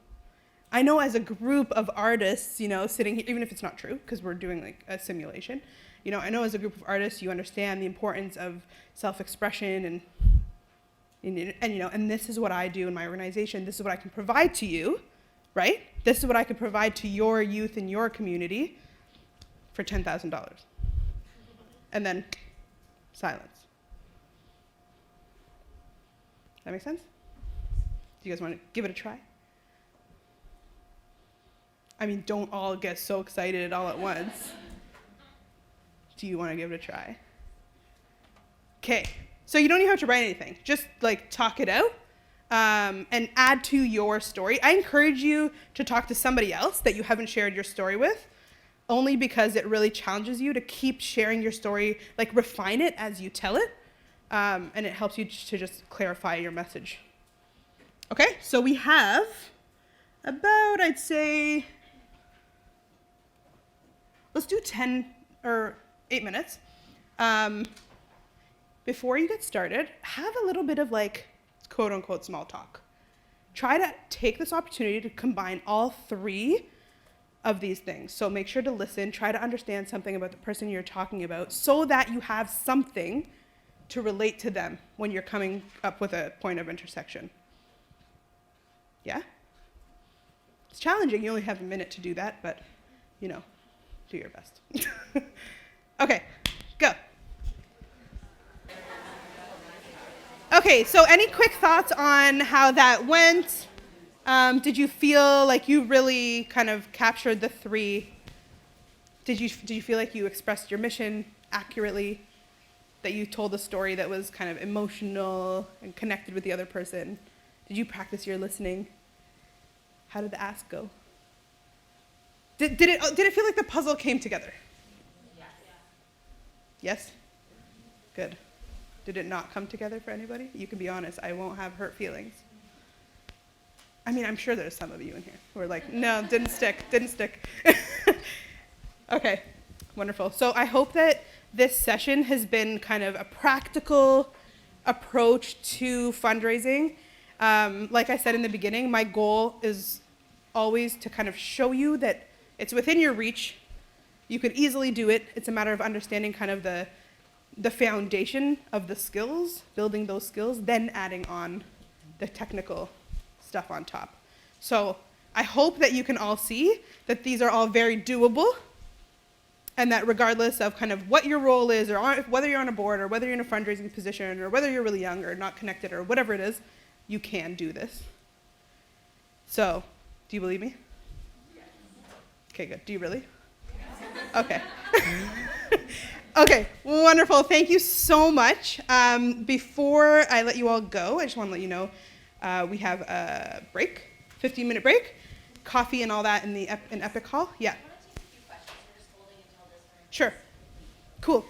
I know as a group of artists, sitting here, even if it's not true, because we're doing like a simulation, I know as a group of artists, you understand the importance of self-expression and this is what I do in my organization. This is what I can provide to you, right? This is what I could provide to your youth in your community for $10,000. And then silence. That make sense? Do you guys want to give it a try? I mean, don't all get so excited all at once. Do you want to give it a try? Okay, so you don't even have to write anything. Just like talk it out and add to your story. I encourage you to talk to somebody else that you haven't shared your story with, only because it really challenges you to keep sharing your story, like refine it as you tell it, and it helps you to just clarify your message. Okay, so we have about, I'd say, let's do 10 or 8 minutes. Before you get started, have a little bit of like, quote unquote, small talk. Try to take this opportunity to combine all three of these things. So make sure to listen, try to understand something about the person you're talking about so that you have something to relate to them when you're coming up with a point of intersection. Yeah? It's challenging. You only have a minute to do that, but, you know, do your best. Okay, go. Okay, so any quick thoughts on how that went? Did you feel like you really kind of captured the three? Did you feel like you expressed your mission accurately? That you told a story that was kind of emotional and connected with the other person? Did you practice your listening? How did the ask go? Did it feel like the puzzle came together? Yes. Yes? Good. Did it not come together for anybody? You can be honest. I won't have hurt feelings. I mean, I'm sure there's some of you in here who are like, no, didn't stick. Okay, wonderful. So I hope that this session has been kind of a practical approach to fundraising. Like I said in the beginning, my goal is always to kind of show you that it's within your reach. You could easily do it. It's a matter of understanding kind of the foundation of the skills, building those skills, then adding on the technical stuff on top. So I hope that you can all see that these are all very doable, and that regardless of kind of what your role is, or whether you're on a board, or whether you're in a fundraising position, or whether you're really young or not connected, or whatever it is, you can do this. So, do you believe me? Yes. Okay, good. Do you really? Yes. Okay. Okay, wonderful. Thank you so much. Before I let you all go, I just want to let you know we have a break, 15-minute break, coffee and all that in Epic Hall. Yeah. Sure. Cool.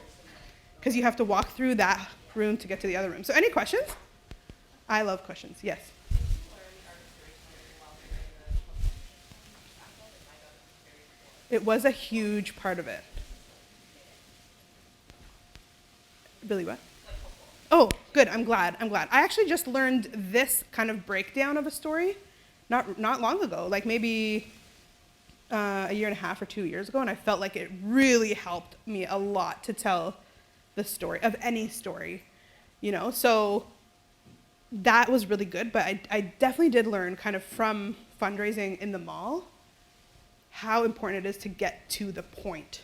Because you have to walk through that room to get to the other room. So any questions? I love questions. Yes. It was a huge part of it. Really what? Oh, good. I'm glad. I actually just learned this kind of breakdown of a story not long ago, like maybe a year and a half or 2 years ago, and I felt like it really helped me a lot to tell the story of any story, you know? So that was really good, but I definitely did learn kind of from fundraising in the mall how important it is to get to the point.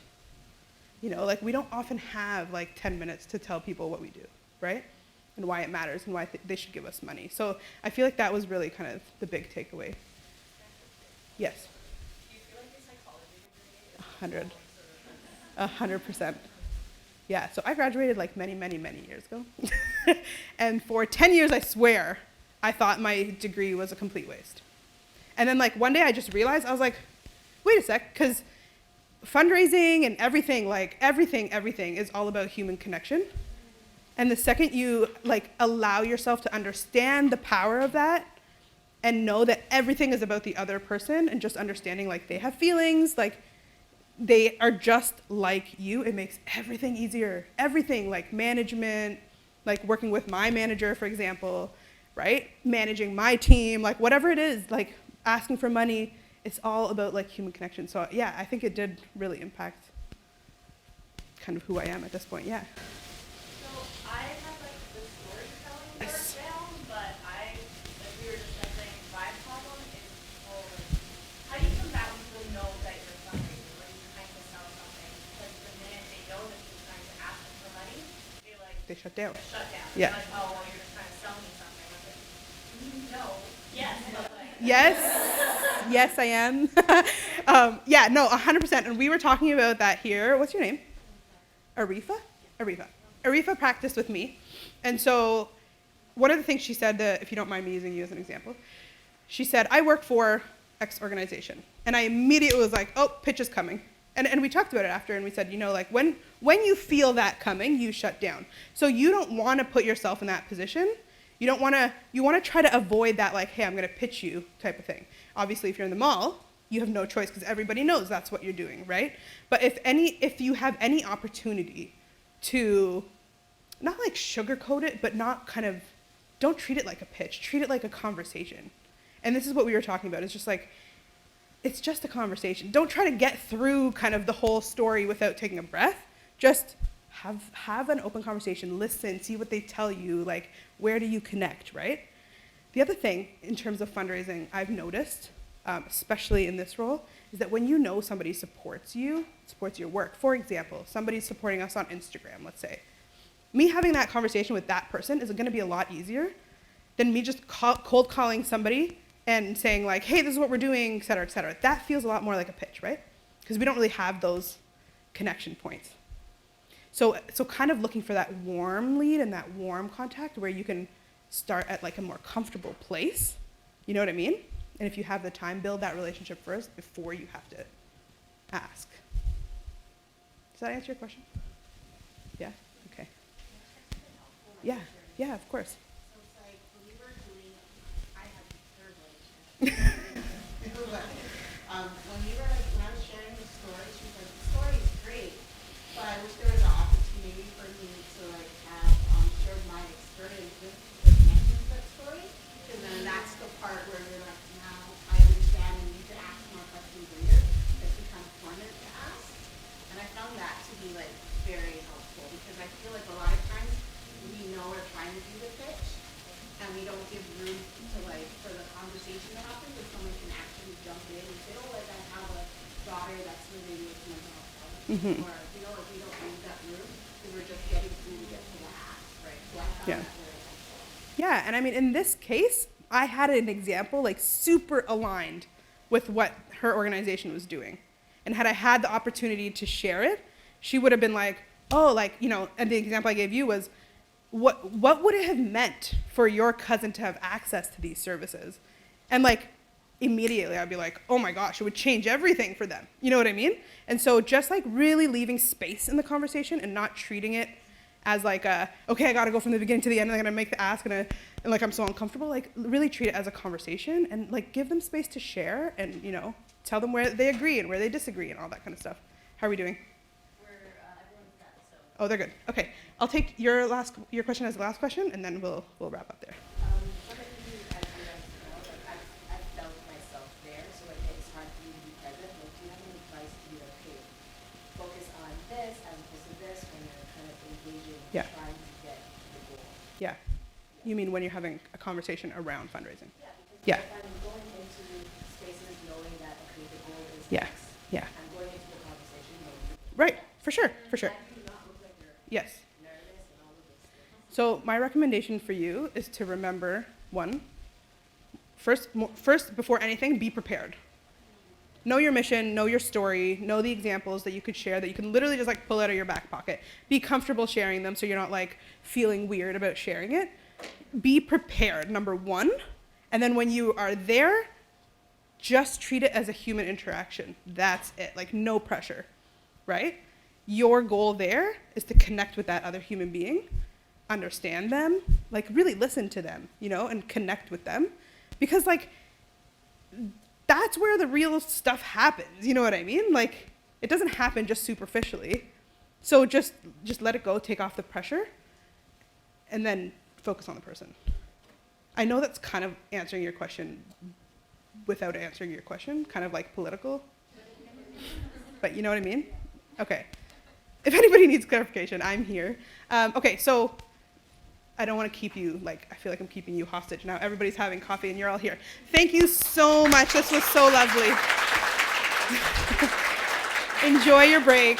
You know, like we don't often have like 10 minutes to tell people what we do, right? And why it matters and why they should give us money. So I feel like that was really kind of the big takeaway. Yes? Do you feel like your psychology degree is 100%. Yeah, so I graduated like many, many, many years ago. And for 10 years, I swear, I thought my degree was a complete waste. And then like one day I just realized, I was like, wait a sec, because fundraising and everything, like everything is all about human connection. And the second you like allow yourself to understand the power of that and know that everything is about the other person and just understanding like they have feelings, like they are just like you, it makes everything easier. Everything, like management, like working with my manager, for example, right? Managing my team, like whatever it is, like asking for money, it's all about like human connection. So yeah, I think it did really impact kind of who I am at this point, yeah. So I have like the storytelling part down, but like we were discussing, my problem is how do you come back when people know that you're fundraising when you're trying to sell something? Because the minute they know that you're trying to ask them for money, They shut down. shut down. Yeah. Like, oh, well, you're just trying to sell me something. I'm like, no, yes, but like. Yes, I am. Yeah, no, 100%. And we were talking about that here. What's your name? Arifa? Arifa practiced with me. And so one of the things she said, that, if you don't mind me using you as an example, she said, I work for X organization. And I immediately was like, oh, pitch is coming. And we talked about it after, and we said, you know, like when you feel that coming, you shut down. So you don't want to put yourself in that position. You want to try to avoid that, like, hey, I'm going to pitch you type of thing. Obviously, if you're in the mall, you have no choice because everybody knows that's what you're doing, right? But if you have any opportunity to not like sugarcoat it, but not kind of, don't treat it like a pitch, treat it like a conversation. And this is what we were talking about. It's just like, it's just a conversation. Don't try to get through kind of the whole story without taking a breath. Just have an open conversation, listen, see what they tell you, like, where do you connect, right? The other thing in terms of fundraising I've noticed, especially in this role, is that when you know somebody supports you, supports your work. For example, somebody's supporting us on Instagram, let's say. Me having that conversation with that person is going to be a lot easier than me just cold calling somebody and saying like, hey, this is what we're doing, et cetera, et cetera. That feels a lot more like a pitch, right? Because we don't really have those connection points. So kind of looking for that warm lead and that warm contact where you can start at like a more comfortable place. You know what I mean? And if you have the time, build that relationship first before you have to ask. Does that answer your question? Yeah? Okay. Yeah, of course. So it's like, when we were doing, I had third relationship. When I was sharing the story, she was like, the story is great, but I wish there was an opportunity for me to like have shared my experiences with connecting to that story. And then that's the part where you're like, now I understand and you can ask more questions later. It's become formative to ask. And I found that to be like very helpful because I feel like a lot of times we know we're trying to do the pitch and we don't give room to like for the conversation to happen so someone can actually jump in and say, oh, like I have a daughter that's related with mental health problems. Or, you know, like we don't leave that room because we're just getting through to get to the ask, right? So I found that very helpful. Yeah, and I mean, in this case, I had an example like super aligned with what her organization was doing. And had I had the opportunity to share it, she would have been like, oh, like, you know, and the example I gave you was, what would it have meant for your cousin to have access to these services? And like, immediately I'd be like, oh my gosh, it would change everything for them. You know what I mean? And so just like really leaving space in the conversation and not treating it as like okay, I gotta go from the beginning to the end and I'm gonna make the ask and like I'm so uncomfortable, like really treat it as a conversation and like give them space to share and, you know, tell them where they agree and where they disagree and all that kind of stuff. How are we doing? Everyone's done, so. Oh, they're good. Okay, I'll take your question as the last question and then we'll wrap up there. Some of you, as you guys know, like I've felt myself there, so like it's hard for you to be present. Like, do you have any advice to be like, hey, focus on this as opposed to this when you're kind of engaging, Yeah. trying to get the goal? Yeah. You mean when you're having a conversation around fundraising? Yeah, Yeah. because if I'm going into spaces knowing that okay, the goal is Yeah. X, Yeah. I'm going into the conversation knowing Right, for sure. how do you not look like you're Yes. nervous and all of this stuff? So my recommendation for you is to remember, first before anything, be prepared. Know your mission, know your story, know the examples that you could share that you can literally just like pull out of your back pocket. Be comfortable sharing them so you're not like feeling weird about sharing it. Be prepared, number one. And then when you are there, just treat it as a human interaction. That's it, like no pressure, right? Your goal there is to connect with that other human being, understand them, like really listen to them, you know, and connect with them. Because like, that's where the real stuff happens, you know what I mean? Like, it doesn't happen just superficially. So just let it go, take off the pressure, and then focus on the person. I know that's kind of answering your question without answering your question, kind of like political. But you know what I mean? Okay. If anybody needs clarification, I'm here. Okay, so I don't want to keep you, like, I feel like I'm keeping you hostage now. Everybody's having coffee and you're all here. Thank you so much. This was so lovely. Enjoy your break.